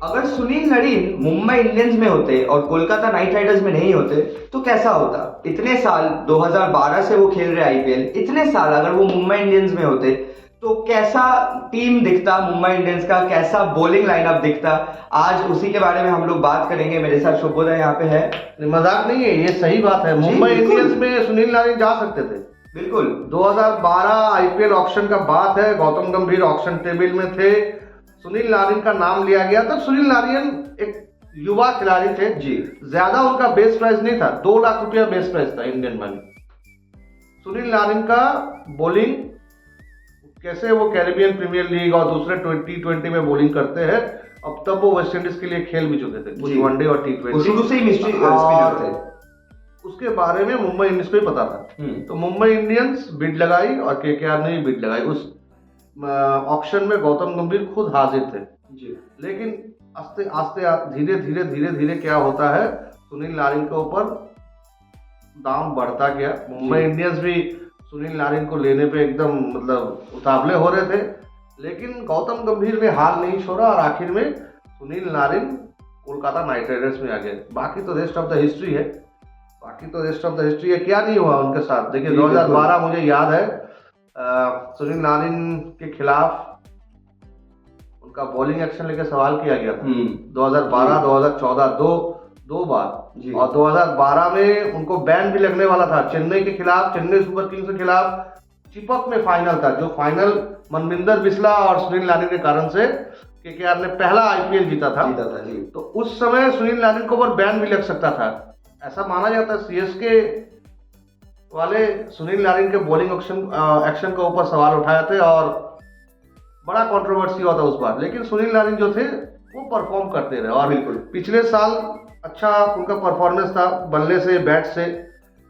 अगर Sunil Narine Mumbai Indians में होते और कोलकाता नाइट राइडर्स में नहीं होते तो कैसा होता? इतने साल 2012 से वो खेल रहे आईपीएल, इतने साल अगर वो मुंबई इंडियंस में होते तो कैसा टीम दिखता मुंबई इंडियंस का, कैसा बॉलिंग लाइनअप दिखता? आज उसी के बारे में हम लोग बात करेंगे। मेरे साथ शुभोदय यहाँ पे है। मजाक नहीं है, ये सही बात है। मुंबई इंडियंस में सुनील नारायण जा सकते थे। बिल्कुल 2012 आईपीएल ऑक्शन का बात है, गौतम गंभीर ऑक्शन टेबल में थे, सुनील नारायण का नाम लिया गया। तब सुनील नारायण एक युवा खिलाड़ी थे जी, ज्यादा उनका बेस प्राइस नहीं था, 2 लाख रुपया बेस प्राइस था इंडियन मनी। सुनील नारायण का बॉलिंग कैसे वो कैरिबियन प्रीमियर लीग और दूसरे T20 में बॉलिंग करते हैं। अब तब वो वेस्ट इंडीज के लिए खेल भी चुके थे, कुछ वनडे और T20, शुरू से ही मिस्ट्री स्पिनर थे। उसके बारे में मुंबई इंडियंस को ही पता था। तो मुंबई इंडियंस बिड लगाई और केकेआर ने भी बिड लगाई। उस ऑक्शन में गौतम गंभीर खुद हाजिर थे जी। लेकिन आस्ते आस्ते धीरे धीरे क्या होता है, सुनील नारायण के ऊपर दाम बढ़ता गया। मुंबई इंडियंस भी सुनील नारायण को लेने पे एकदम मतलब उतावले हो रहे थे, लेकिन गौतम गंभीर ने हाल नहीं छोड़ा और आखिर में सुनील नारायण कोलकाता नाइट राइडर्स में आ गए। बाकी तो रेस्ट ऑफ द हिस्ट्री है, क्या नहीं हुआ उनके साथ। देखिए 2012 मुझे याद है, सुनील नारायण के खिलाफ उनका बॉलिंग एक्शन लेकर सवाल किया गया था। 2012 2014 दो बार जी। और 2012 में उनको बैन भी लगने वाला था चेन्नई के खिलाफ, चेन्नई सुपर किंग्स के खिलाफ चिपक में फाइनल था, जो फाइनल मनविंदर बिस्ला और सुनील नारायण के कारण से केकेआर ने पहला आईपीएल जीता था जी। तो उस समय सुनील नारायण को ऊपर बैन भी लग सकता था। ऐसा माना जाता है सीएसके वाले सुनील नारायण के बॉलिंग एक्शन के ऊपर सवाल उठाए थे और बड़ा कंट्रोवर्सी हुआ था उस बार, लेकिन सुनील नारायण जो थे वो परफॉर्म करते रहे। और बिल्कुल पिछले साल अच्छा उनका परफॉर्मेंस था बल्ले से, बैट से।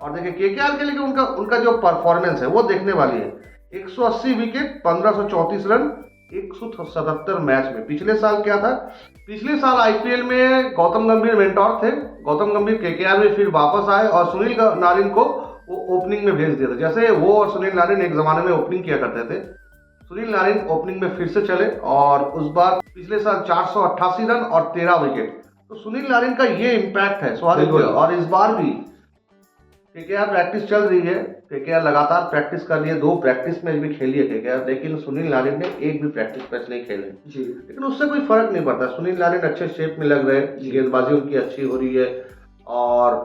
और देखिए केकेआर के लिए उनका जो परफॉर्मेंस है वो देखने वाली है। 180 विकेट, 1534 रन, 177 मैच में। पिछले साल क्या था, पिछले साल आईपीएल में गौतम गंभीर मेंटोर थे, गौतम गंभीर केकेआर में फिर वापस आए और सुनील नारायण को वो ओपनिंग में भेज दिया था। जैसे वो और सुनील नारायण एक जमाने में ओपनिंग किया करते थे, सुनील नारायण ओपनिंग में फिर से चले और उस बार पिछले साल 488 रन और 13 विकेट। तो सुनील नारायण का ये इम्पैक्ट है स्वाभाविक। और इस बार भी केकेआर प्रैक्टिस चल रही है, केकेआर लगातार प्रैक्टिस कर रही है, 2 प्रैक्टिस मैच भी खेली है केकेआर, लेकिन सुनील नारायण ने एक भी प्रैक्टिस मैच नहीं खेले जी। लेकिन उससे कोई फर्क नहीं पड़ता, सुनील नारायण अच्छे शेप में लग रहे हैं, गेंदबाजी उनकी अच्छी हो रही है और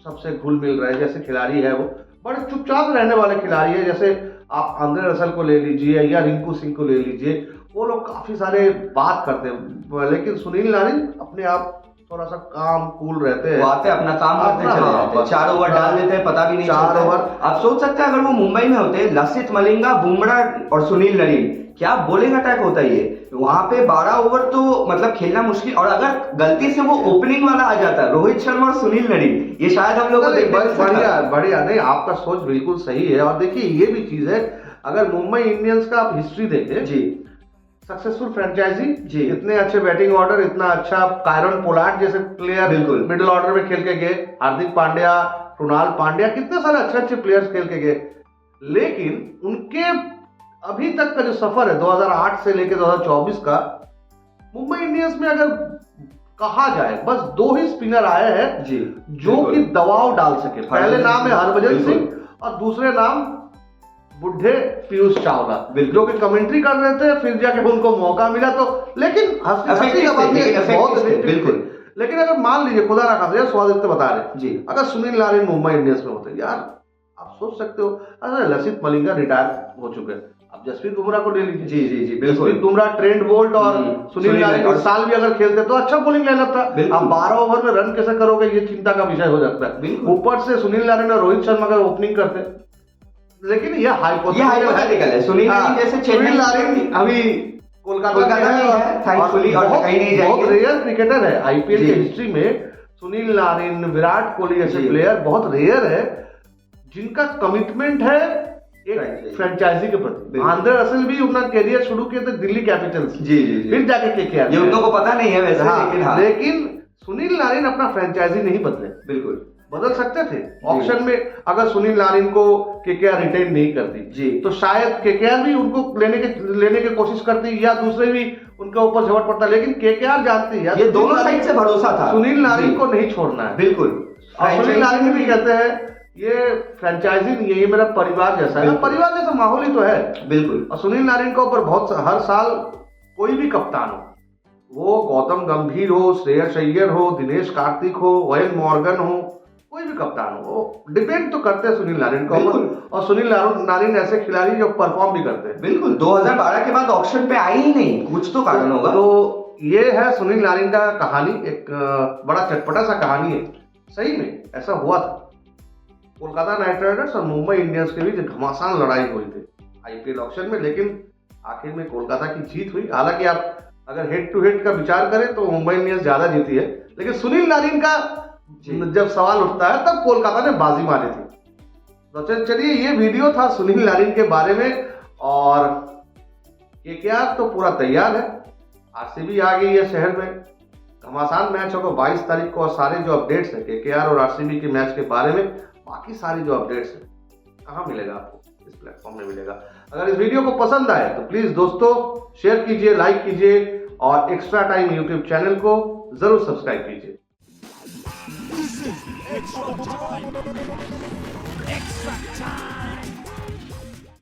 सबसे घुल मिल रहे हैं। जैसे खिलाड़ी है वो बड़े चुपचाप रहने वाले खिलाड़ी है। जैसे आप आंद्रे रसल को ले लीजिए या रिंकू सिंह को ले लीजिए, वो लोग काफी सारे बात करते हैं, लेकिन सुनील नारायण अपने आप थोड़ा सा काम कूल रहते हैं, आते अपना काम करते चले जाते हैं, 4 ओवर डाल देते हैं, पता भी नहीं चलता। 4 ओवर आप सोच सकते हैं अगर वो मुंबई में होते, लसित मलिंगा, बुमराह और सुनील नरीन, क्या बॉलिंग अटैक होता है ये। वहां पे 12 ओवर तो मतलब खेलना मुश्किल, और अगर गलती से वो ओपनिंग वाला आ जाता, रोहित शर्मा और सुनील नरीन, ये शायद हम लोग बढ़िया नहीं। आपका सोच बिल्कुल सही है। और देखिए ये भी चीज है, अगर मुंबई इंडियंस का आप हिस्ट्री देखें जी, सक्सेसफुल फ्रेंचाइजी जी, इतने अच्छे बैटिंग ऑर्डर, इतना अच्छा कायरन पोलार्ड जैसे प्लेयर बिल्कुल मिडिल ऑर्डर में खेल के गए, हार्दिक पांड्या, कृणाल पांड्या, कितने सारे अच्छे प्लेयर्स खेल के गए। लेकिन उनके अभी तक का जो सफर है 2008 से लेकर 2024 का, मुंबई इंडियंस में अगर कहा जाए बस 2 ही स्पिनर आए हैं जी, जो कि दबाव डाल सके। पहले नाम है हरभजन सिंह और दूसरे नाम बुढ़े पीयूष चावला, जो कि कमेंट्री कर रहे थे, फिर जाके उनको मौका मिला तो, लेकिन बिल्कुल। लेकिन अगर मान लीजिए खुदा ना खास्ता, स्वादित्य बता रहे जी, अगर सुनील नारायण मुंबई इंडियंस में होते, यार आप सोच सकते हो, अगर लसित मलिंगा रिटायर हो चुके हैं, अब जसप्रीत बुमराह को ले लीजिए जी जी जी, जसप्रीत बुमराह, ट्रेंट बोल्ट और सुनील नारायण इस साल भी अगर खेलते तो अच्छा बॉलिंग लाइनअप था। अब 12 ओवर में रन कैसे करोगे, ये चिंता का विषय हो जाता है। ऊपर से सुनील नारायण और रोहित शर्मा अगर ओपनिंग करते, लेकिन ये हाइपोथेटिकल है। सुनील नारायण अभी कोलकाता में है, थैंकफुली, और कहीं नहीं जाएंगे। बहुत रेयर क्रिकेटर है आईपीएल की हिस्ट्री में। सुनील नारायण, विराट कोहली जैसे प्लेयर बहुत रेयर है जिनका कमिटमेंट है एक फ्रेंचाइजी के प्रति। आंद्रे रसल भी अपना कैरियर शुरू किए थे दिल्ली कैपिटल्स जी जी, फिर जाके केकेआर, ये उनको पता नहीं है वैसे। लेकिन सुनील नारायण अपना फ्रेंचाइजी नहीं बदले, बिल्कुल बदल सकते थे ऑप्शन में। अगर सुनील नारिन को केकेआर रिटेन नहीं करती जी तो शायद केकेआर भी उनको लेने की कोशिश करती या दूसरे भी उनके ऊपर झपट पड़ता, लेकिन केकेआर जानती है ये दोनों साइड से भरोसा था, सुनील नारिन को नहीं छोड़ना है। बिल्कुल। और सुनील नारिन भी कहते हैं ये फ्रेंचाइजी नहीं है, ये मेरा परिवार जैसा है, परिवार जैसा माहौल ही तो है। बिल्कुल। और सुनील नारिन के ऊपर हर साल कोई भी कप्तान हो, वो गौतम गंभीर हो, श्रेयस अय्यर हो, दिनेश कार्तिक हो, वैन मॉर्गन हो, कोई भी कप्तान हो, वो डिपेंड तो करते हैं सुनील नारिन के ऊपर। और सुनील नारिन ऐसे खिलाड़ी जो परफॉर्म भी करते हैं। बिल्कुल। 2012 के बाद ऑक्शन पे आई ही नहीं, कुछ तो कारण होगा। तो ये है सुनील नारिन का कहानी, एक बड़ा चटपटा सा कहानी है। सही में ऐसा हुआ था। कोलकाता नाइट राइडर्स और मुंबई इंडियंस के बीच घमासान लड़ाई हुई थी आईपीएल ऑक्शन में, लेकिन आखिर में कोलकाता की जीत हुई। हालांकि आप अगर हेड टू हेड का विचार करें तो मुंबई इंडियंस ज्यादा जीती है, लेकिन सुनील नारिन का जब सवाल उठता है तब कोलकाता ने बाजी मारी थी। तो चलिए, ये वीडियो था सुनील नारिन के बारे में। और केकेआर तो पूरा तैयार है, आरसीबी आ गई है शहर में, घमासान मैच होगा 22 तारीख को। और सारे जो अपडेट्स हैं केकेआर और आरसीबी के मैच के बारे में, बाकी सारी जो अपडेट्स हैं कहाँ मिलेगा आपको? इस प्लेटफॉर्म में मिलेगा। अगर इस वीडियो को पसंद आए तो प्लीज दोस्तों शेयर कीजिए, लाइक कीजिए और एक्स्ट्रा टाइम यूट्यूब चैनल को जरूर सब्सक्राइब कीजिए। Extra time.